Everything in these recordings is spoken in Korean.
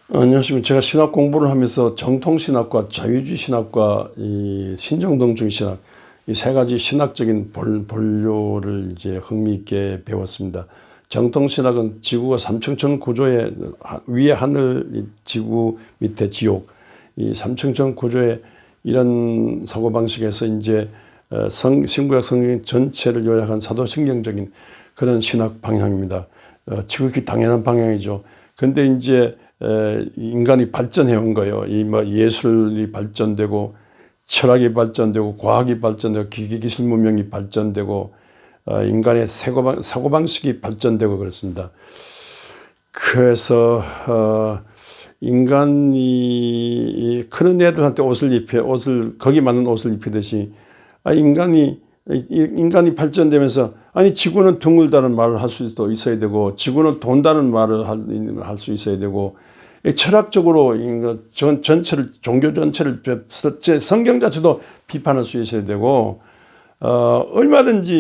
안녕하십니까. 제가 신학 공부를 하면서 정통신학과 자유주의 신학과 이 신정동주의 신학 이 세 가지 신학적인 본료를 이제 흥미있게 배웠습니다. 정통신학은 지구가 삼층천 구조의 위에 하늘, 지구 밑에 지옥, 이 삼층천 구조의 이런 사고방식에서 이제 신구약 성경 전체를 요약한 사도신경적인 그런 신학 방향입니다. 지극히 당연한 방향이죠. 근데 이제 인간이 발전해 온 거예요. 이 뭐 예술이 발전되고 철학이 발전되고 과학이 발전되고 기계기술 문명이 발전되고 인간의 사고방식이 발전되고 그렇습니다. 그래서 인간이 큰 애들한테 옷을 거기 맞는 옷을 입히듯이 인간이 발전되면서 지구는 둥글다는 말을 할 수도 있어야 되고 지구는 돈다는 말을 할 수 있어야 되고 철학적으로 전체를 종교 전체를 성경 자체도 비판할 수 있어야 되고 얼마든지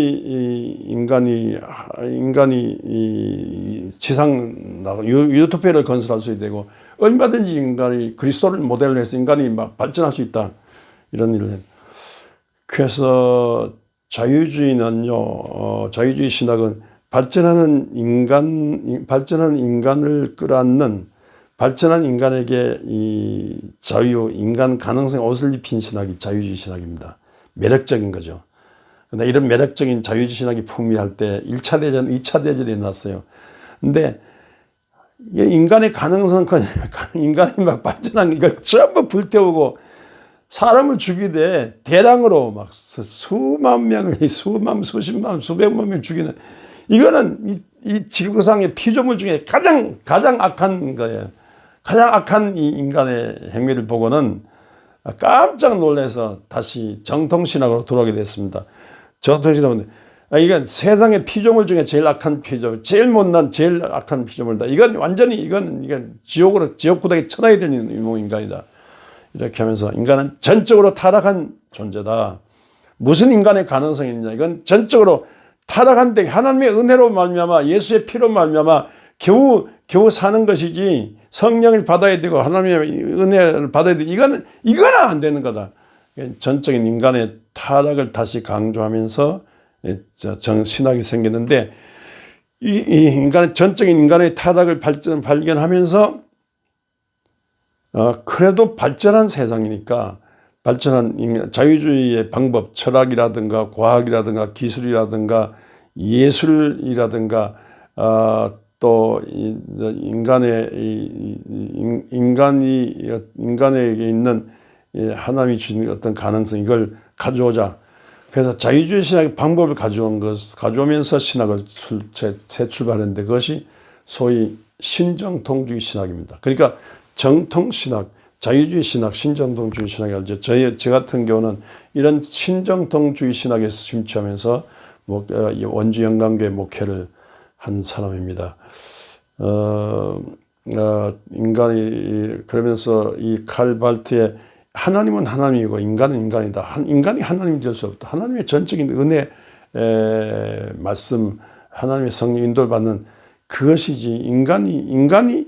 인간이 지상 유토피아를 건설할 수 있어야 되고 얼마든지 인간이 그리스도를 모델로 해서 인간이 막 발전할 수 있다 이런 일을 해요. 그래서 자유주의는요, 자유주의 신학은 발전하는 인간을 끌어안는 발전한 인간에게 이 자유, 인간 가능성 옷을 입힌 신학이 자유주의 신학입니다. 매력적인 거죠. 근데 이런 매력적인 자유주의 신학이 풍미할 때 1차 대전, 2차 대전이 일어났어요. 근데 인간의 가능성, 인간이 막 발전한 이걸 전부 불태우고 사람을 죽이되 대량으로 막 수만 명, 수십만, 수백만 명 죽이는 이거는 이 지구상의 피조물 중에 가장 악한 거예요. 가장 악한 이 인간의 행위를 보고는 깜짝 놀라서 다시 정통신학으로 돌아오게 됐습니다. 정통신학은 이건 세상의 피조물 중에 제일 악한 피조물, 제일 못난 제일 악한 피조물이다. 이건 지옥 구덩이에 쳐넣어야 되는 인간이다. 이렇게 하면서 인간은 전적으로 타락한 존재다. 무슨 인간의 가능성이 있냐? 이건 전적으로 타락한데 하나님의 은혜로 말미암아 예수의 피로 말미암아 겨우 사는 것이지 성령을 받아야 되고 하나님의 은혜를 받아야 되고 이거는 안 되는 거다. 전적인 인간의 타락을 다시 강조하면서 신학이 생기는데 이 전적인 인간의 타락을 발견하면서 그래도 발전한 세상이니까 발전한 자유주의의 방법, 철학이라든가 과학이라든가 기술이라든가 예술이라든가 또 인간에게 있는 하나님이 주신 어떤 가능성 이걸 가져오자. 그래서 자유주의 신학의 방법을 가져오면서 신학을 재출발했는데 그것이 소위 신정통주의 신학입니다. 그러니까 정통신학, 자유주의 신학, 신정통주의 신학이 알죠. 저 같은 경우는 이런 신정통주의 신학에 심취하면서 원주 영광교회 목회를 한 사람입니다. 인간이 그러면서 이 칼 발트의 하나님은 하나님이고 인간은 인간이다. 인간이 하나님이 될 수 없다. 하나님의 전적인 은혜 말씀, 하나님의 성령 인도를 받는 그것이지 인간이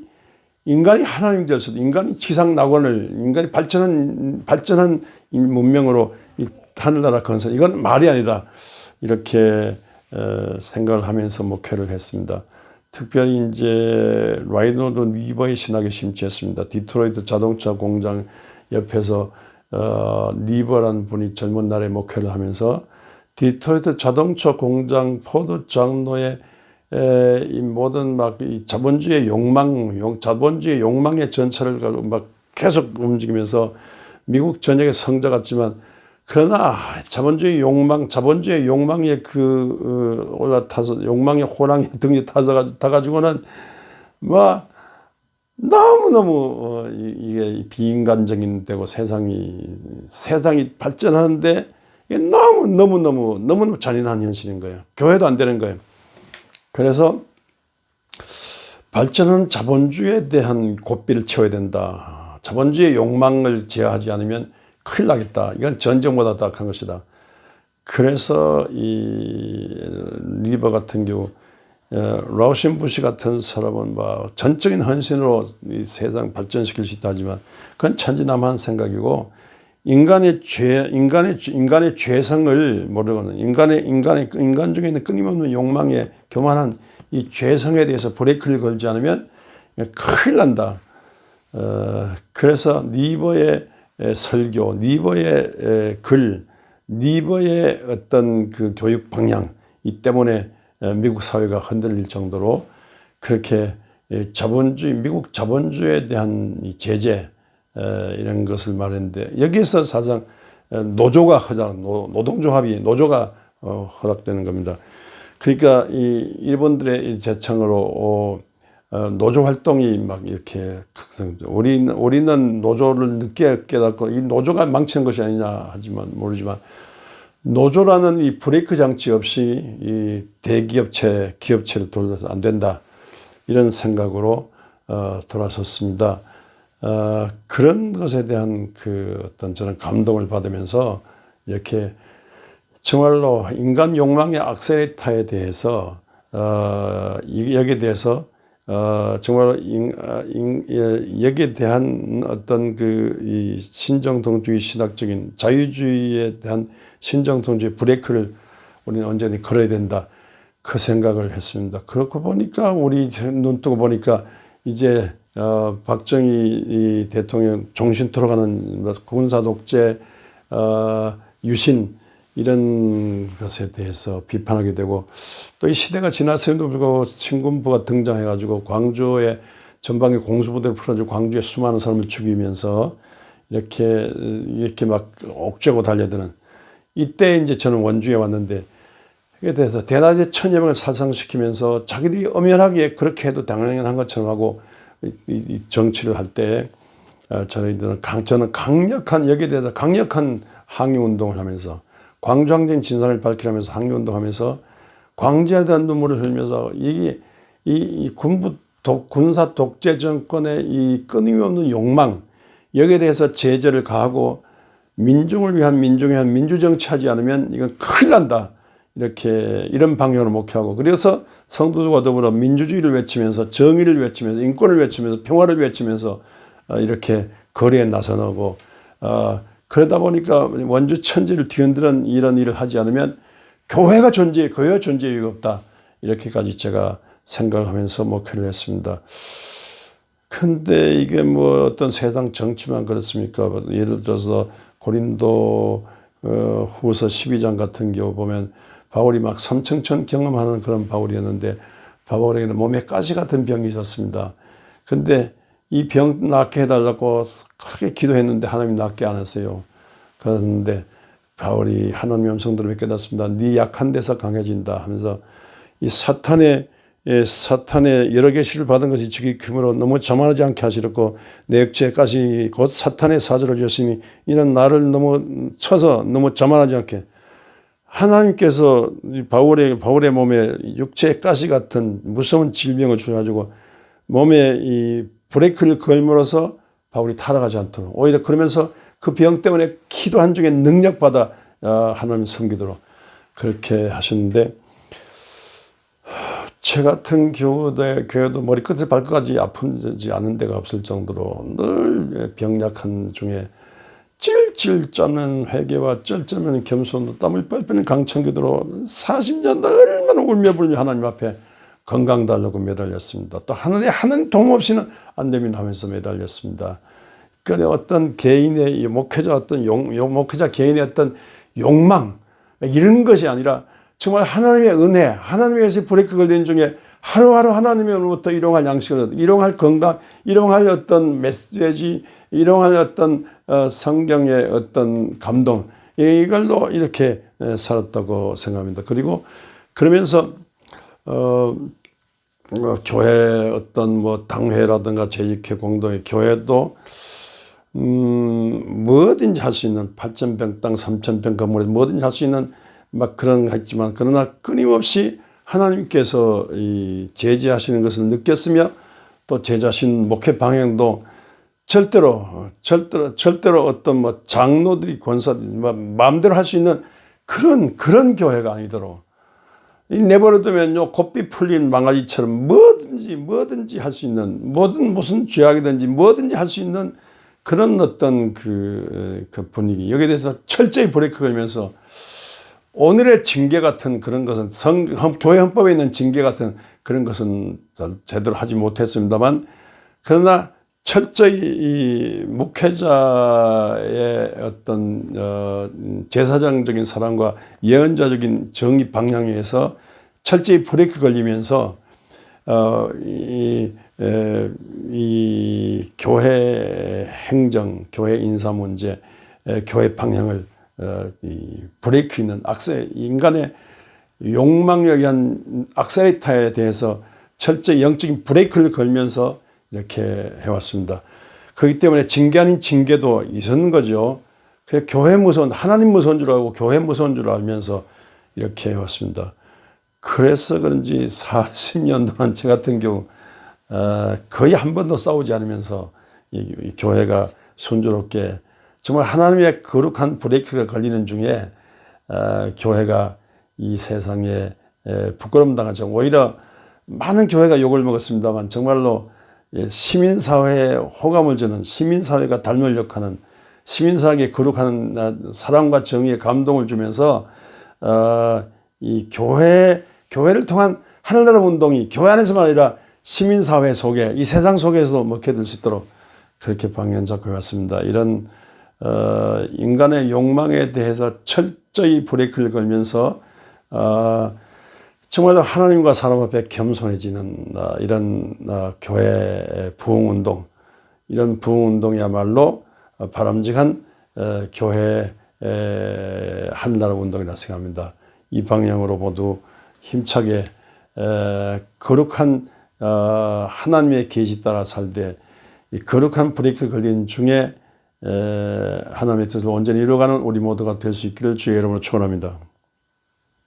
하나님이 될 수 없다. 인간이 지상 낙원을 인간이 발전한 문명으로 이 하늘나라 건설 이건 말이 아니다. 이렇게 생각을 하면서 목회를 했습니다. 특별히 이제 라이노드 니버의 신학에 심취했습니다. 디트로이트 자동차 공장 옆에서 니버라는 분이 젊은 날에 목회를 하면서 디트로이트 자동차 공장 포드 장로의 이 모든 이 자본주의 욕망의 전차를 막 계속 움직이면서 미국 전역의 성자 같지만 그러나 자본주의 욕망에 올라타서 욕망의 호랑이 등에 타가지고는 너무너무 이게 비인간적인 되고 세상이 발전하는데 이게 너무 잔인한 현실인 거예요. 교회도 안 되는 거예요. 그래서 발전하는 자본주의에 대한 고삐를 채워야 된다. 자본주의 욕망을 제어하지 않으면 큰일 나겠다. 이건 전쟁보다 더 악한 것이다. 그래서 이 리버 같은 경우 라오신 부시 같은 사람은 뭐 전적인 헌신으로 이 세상 발전시킬 수 있다 하지만 그건 천진난만한 생각이고 인간의 죄성을 모르고는 인간 중에 있는 끊임없는 욕망에 교만한 이 죄성에 대해서 브레이크를 걸지 않으면 큰일 난다. 그래서 니버의 설교, 니버의 글, 니버의 어떤 그 교육 방향 이 때문에 미국 사회가 흔들릴 정도로 그렇게 미국 자본주의에 대한 이 제재 이런 것을 말했는데 여기에서 사실상 노조가 노조가 허락되는 겁니다. 그러니까 이 일본들의 제창으로 노조 활동이 막 이렇게 우리는 노조를 늦게 깨닫고 이 노조가 망치는 것이 아니냐 하지만 모르지만 노조라는 이 브레이크 장치 없이 이 기업체를 돌려서 안 된다 이런 생각으로 돌아섰습니다. 그런 것에 대한 그 어떤 저는 감동을 받으면서 이렇게 정말로 인간 욕망의 악셀레이터에 대해서 여기에 대해서 정말 여기에 대한 어떤 이 신정통주의 신학적인 자유주의에 대한 신정통주의 브레이크를 우리는 언제나 걸어야 된다. 그 생각을 했습니다. 그렇고 보니까 우리 눈 뜨고 보니까 이제 박정희 대통령 종신 돌아가는 군사 독재, 유신 이런 것에 대해서 비판하게 되고 또 이 시대가 지났음에도 불구하고 친군부가 등장해가지고 광주에 전방에 공수부대를 풀어주고 광주에 수많은 사람을 죽이면서 이렇게 막 옥죄고 달려드는 이때 이제 저는 원주에 왔는데 그에 대해서 대낮에 1000여 명을 사상시키면서 자기들이 엄연하게 그렇게 해도 당연한 것처럼 하고 이 정치를 할 때 저는 여기에 대해서 강력한 항의운동을 하면서 광주항쟁 진상을 밝히면서 항의운동하면서 광주에 대한 눈물을 흘리면서 이 군사 독재 정권의 이 끊임없는 욕망 여기에 대해서 제재를 가하고 민중을 위한 민주정치하지 않으면 이건 큰일 난다. 이런 방향으로 목회하고 그래서 성도들과 더불어 민주주의를 외치면서 정의를 외치면서 인권을 외치면서 평화를 외치면서 이렇게 거리에 나서고 그러다 보니까 원주 천지를 뒤흔드는 이런 일을 하지 않으면 교회가 존재해 이유가 없다. 이렇게까지 제가 생각하면서 목회를 했습니다. 근데 이게 뭐 어떤 세상 정치만 그렇습니까? 예를 들어서 고린도 후서 12장 같은 경우 보면 바울이 막 삼청천 경험하는 그런 바울이었는데 바울에게는 몸에 가시 같은 병이 있었습니다. 근데 이 병 낫게 해달라고 그렇게 기도했는데 하나님이 낫게 안 하세요. 그런데 바울이 하나님의 음성들을 깨닫습니다. 네 약한 데서 강해진다 하면서 이 사탄의 여러 계시를 받은 것이 지기 규모로 너무 자만하지 않게 하시렸고 내 육체까지 곧 사탄의 사주를 주셨으니 이는 나를 너무 쳐서 너무 자만하지 않게 하나님께서 바울의 몸에 육체의 가시 같은 무서운 질병을 주셔가지고 몸에 이 브레이크를 걸므로써 바울이 타락하지 않도록 오히려 그러면서 그 병 때문에 기도한 중에 능력받아 하나님 섬기도록 그렇게 하셨는데 제 같은 교회도 머리끝에 발끝까지 아프지 않은 데가 없을 정도로 늘 병약한 중에 찔찔 짜는 회개와 쩔쩔매는 겸손도 땀을 뻘뻘 강청기도로 40년 얼마나 울며불며 하나님 앞에 건강 달라고 매달렸습니다. 또 하는 도움 없이는 안 됩니다 하면서 매달렸습니다. 그래 어떤 개인의 목회자 개인의 어떤 욕망 이런 것이 아니라 정말 하나님의 은혜, 하나님에서 브레이크 걸리는 중에 하루하루 하나님으로부터 일용할 양식을, 일용할 건강, 일용할 어떤 메시지, 일용할 어떤 성경의 어떤 감동 이걸로 이렇게 살았다고 생각합니다. 그리고 그러면서 교회 어떤 뭐 당회라든가 재직회 공동회 교회도 뭐든지 할 수 있는 8,000평 땅 3,000평 건물에 뭐든지 할 수 있는 막 그런 거 있지만 그러나 끊임없이 하나님께서 이 제지하시는 것을 느꼈으며 또 제 자신 목회 방향도 절대로 어떤 뭐 장로들이 권사들이 마음대로 할 수 있는 그런 교회가 아니도록 내버려두면요 고삐 풀린 망아지처럼 뭐든지 할 수 있는 무슨 죄악이든지 뭐든지 할 수 있는 그런 어떤 그 분위기, 여기에 대해서 철저히 브레이크 걸면서 오늘의 징계 같은 그런 것은 교회 헌법에 있는 징계 같은 그런 것은 제대로 하지 못했습니다만, 그러나 철저히 이 목회자의 어떤 제사장적인 사랑과 예언자적인 정의 방향에서 철저히 브레이크 걸리면서 이 교회 행정, 교회 인사 문제, 교회 방향을 이 브레이크 있는 인간의 욕망에 의한 악셀레이터에 대해서 철저히 영적인 브레이크를 걸면서 이렇게 해왔습니다. 그렇기 때문에 징계 아닌 징계도 있었는 거죠. 그래서 교회 무서운, 하나님 무서운 줄 알고 교회 무서운 줄 알면서 이렇게 해왔습니다. 그래서 그런지 40년 동안 저 같은 경우 거의 한 번도 싸우지 않으면서 이 교회가 순조롭게, 정말 하나님의 거룩한 브레이크가 걸리는 중에 교회가 이 세상에 부끄러움 당하죠. 오히려 많은 교회가 욕을 먹었습니다만 정말로 시민사회에 호감을 주는, 시민사회가 달면력하는, 시민사회에 거룩한 사랑과 정의에 감동을 주면서 이 교회를 통한 하늘나라 운동이 교회 안에서만 아니라 시민사회 속에, 이 세상 속에서도 먹혀들 수 있도록 그렇게 방향 잡고 왔습니다. 이런 인간의 욕망에 대해서 철저히 브레이크를 걸면서 정말로 하나님과 사람 앞에 겸손해지는 이런 교회 부흥운동, 이런 부흥운동이야말로 바람직한 교회 하늘나라 운동이라 생각합니다. 이 방향으로 모두 힘차게 거룩한 하나님의 계시 따라 살되 이 거룩한 브레이크 걸린 중에 하나님의 뜻을 온전히 이루어가는 우리 모두가 될 수 있기를 주의 이름으로 축원합니다.